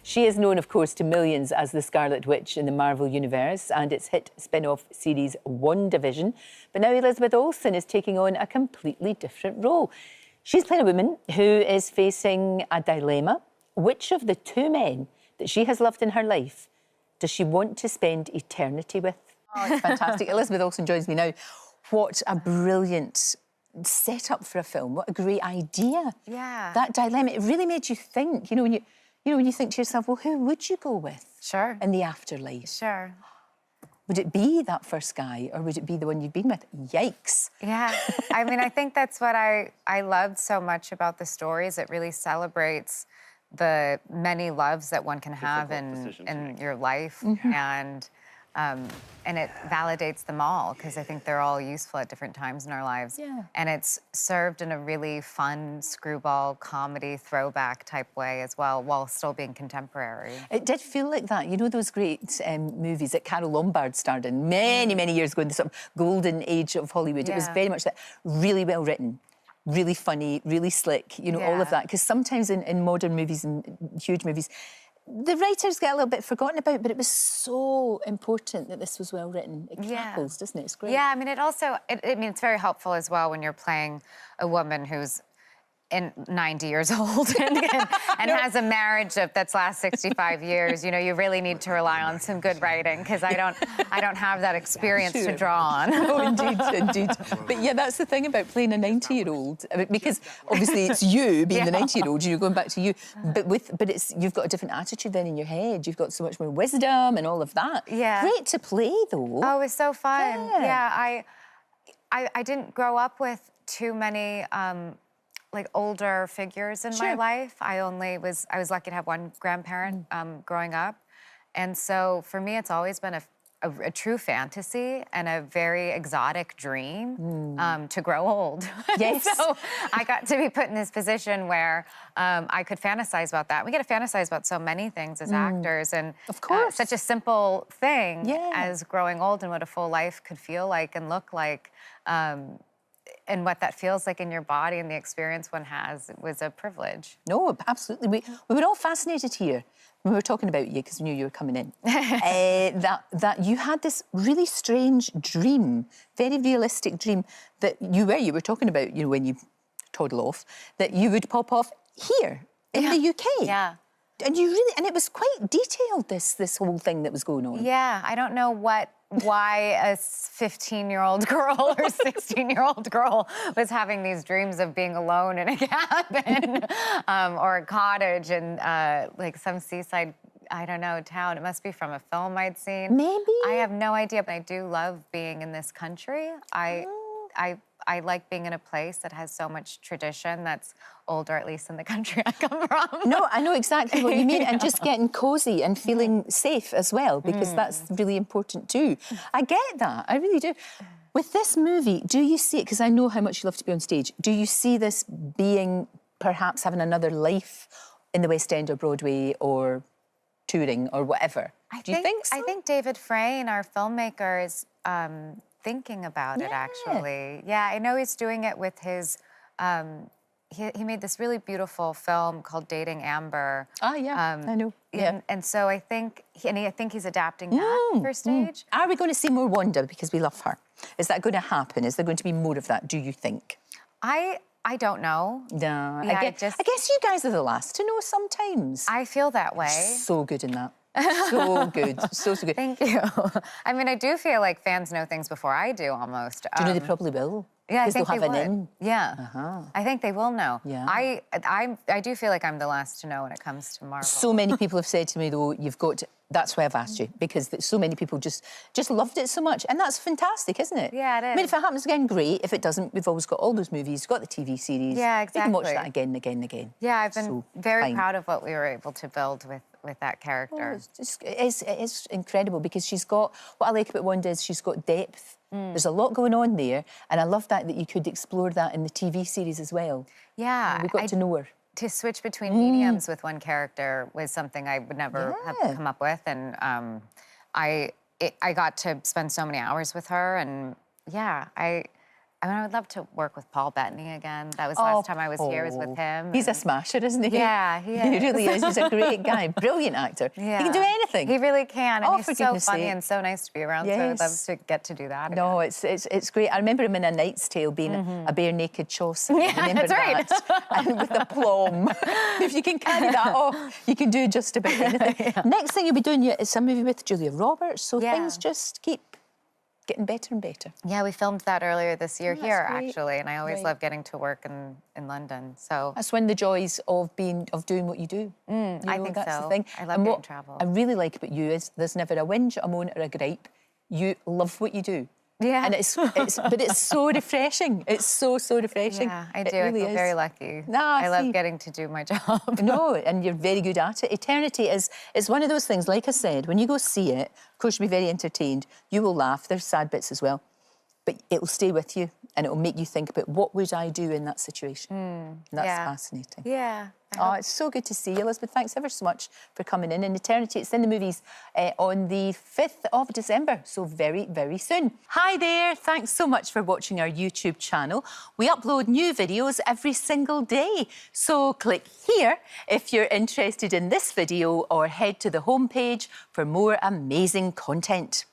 She is known, of course, to millions as the Scarlet Witch in the Marvel Universe and its hit spin-off series WandaVision. But now Elizabeth Olsen is taking on a completely different role. She's playing a woman who is facing a dilemma. Which of the two men that she has loved in her life does she want to spend eternity with? Oh, it's fantastic. Elizabeth Olsen joins me now. What a brilliant setup for a film. What a great idea. Yeah. That dilemma, it really made you think, when you think to yourself, well, who would you go with? Sure. In the afterlife? Sure. Would it be that first guy or would it be the one you've been with? Yikes. Yeah. I mean, I think that's what I loved so much about the stories. It really celebrates the many loves that one can have in your life. And it validates them all because I think they're all useful at different times in our lives. Yeah. And it's served in a really fun screwball comedy throwback type way as well, while still being contemporary. It did feel like that. You know those great movies that Carol Lombard starred in many, many years ago in the sort of golden age of Hollywood. Yeah. It was very much that, really well written, really funny, really slick, all of that. Because sometimes in modern movies and huge movies, the writers get a little bit forgotten about, but it was so important that this was well written. It crackles, doesn't it? It's great. Yeah, I mean, it also, it's very helpful as well when you're playing a woman who's 90 years old and has a marriage that's last 65 years. You really need to rely on some good writing because I don't have that experience to draw on. Oh, indeed. But yeah, that's the thing about playing a 90-year-old, because obviously it's you being the 90-year-old, you're going back to you, but you've got a different attitude then in your head. You've got so much more wisdom and all of that. Yeah. Great to play though. Oh, it was so fun. Yeah. I didn't grow up with too many older figures in my life. I was lucky to have one grandparent growing up. And so for me, it's always been a true fantasy and a very exotic dream to grow old. Yes. So I got to be put in this position where I could fantasize about that. We get to fantasize about so many things as actors, and of course, such a simple thing as growing old and what a full life could feel like and look like. And what that feels like in your body and the experience one has, it was a privilege. No, absolutely. We were all fascinated here when we were talking about you, because we knew you were coming in, that you had this really strange dream, very realistic dream, that you were talking about, when you toddle off, that you would pop off here in the UK. Yeah. And and it was quite detailed, this whole thing that was going on. Yeah, I don't know why a 15-year-old girl or 16-year-old girl was having these dreams of being alone in a cabin or a cottage in some seaside, I don't know, town. It must be from a film I'd seen. Maybe. I have no idea, but I do love being in this country. I like being in a place that has so much tradition that's older, at least in the country I come from. No, I know exactly what you mean, and just getting cosy and feeling safe as well, because that's really important too. I get that, I really do. With this movie, do you see it, because I know how much you love to be on stage, do you see this being, perhaps having another life in the West End or Broadway or touring or whatever? Do you think so? I think David Frayne, our filmmaker, is thinking about it, actually. Yeah, I know he's doing it with his... He made this really beautiful film called Dating Amber. Ah, yeah, I know. Yeah. And so I think he's adapting that for stage. Are we going to see more Wanda because we love her? Is that going to happen? Is there going to be more of that, do you think? I don't know. No, Yeah, I guess you guys are the last to know sometimes. I feel that way. So good in that. So good, so good. Thank you. I mean, I do feel like fans know things before I do, almost. Do you know they probably will? Yeah, I think they'll have they an would. in. Yeah, I think they will know. Yeah. I do feel like I'm the last to know when it comes to Marvel. So many people have said to me, though, that's why I've asked you, because so many people just loved it so much, and that's fantastic, isn't it? Yeah, it is. I mean, if it happens again, great. If it doesn't, we've always got all those movies, we've got the TV series. Yeah, exactly. We can watch that again and again and again. Yeah, I've been So very proud of what we were able to build with that character. Oh, it is incredible, because she's got, what I like about Wanda is she's got depth. There's a lot going on there, and I love that you could explore that in the TV series as well. Yeah. We got to know her. To switch between mediums with one character was something I would never have come up with, and I got to spend so many hours with her, and yeah, I mean, I would love to work with Paul Bettany again. That was the last time I was here, was with him. He's a smasher, isn't he? Yeah, he is. He really is. He's a great guy, brilliant actor. Yeah. He can do anything. He really can, and he's so funny sake. and so nice to be around. Yes. So I'd love to get to do that. No, it's great. I remember him in A Knight's Tale being a bare naked Chaucer. Yeah, I remember that's right. that. And with a plum. If you can carry that off, you can do just about anything. Yeah. Next thing you'll be doing is a movie with Julia Roberts, so things just keep getting better and better. Yeah, we filmed that earlier this year here, great. actually, and I always love getting to work in London. So that's one of the joys of doing what you do. I think that's so. the thing. I love and getting what travel. I really like about you is there's never a whinge, a moan, or a gripe. You love what you do. Yeah. And but it's so refreshing. It's so refreshing. Yeah, I do. Really I feel very lucky. I love getting to do my job. No, and you're very good at it. Eternity is one of those things, like I said, when you go see it, of course you'll be very entertained. You will laugh. There's sad bits as well. But it will stay with you and it will make you think about what would I do in that situation. And that's fascinating. Yeah. Oh, it's so good to see you, Elizabeth. Thanks ever so much for coming in. And Eternity, it's in the movies on the 5th of December, so very, very soon. Hi there. Thanks so much for watching our YouTube channel. We upload new videos every single day. So click here if you're interested in this video or head to the homepage for more amazing content.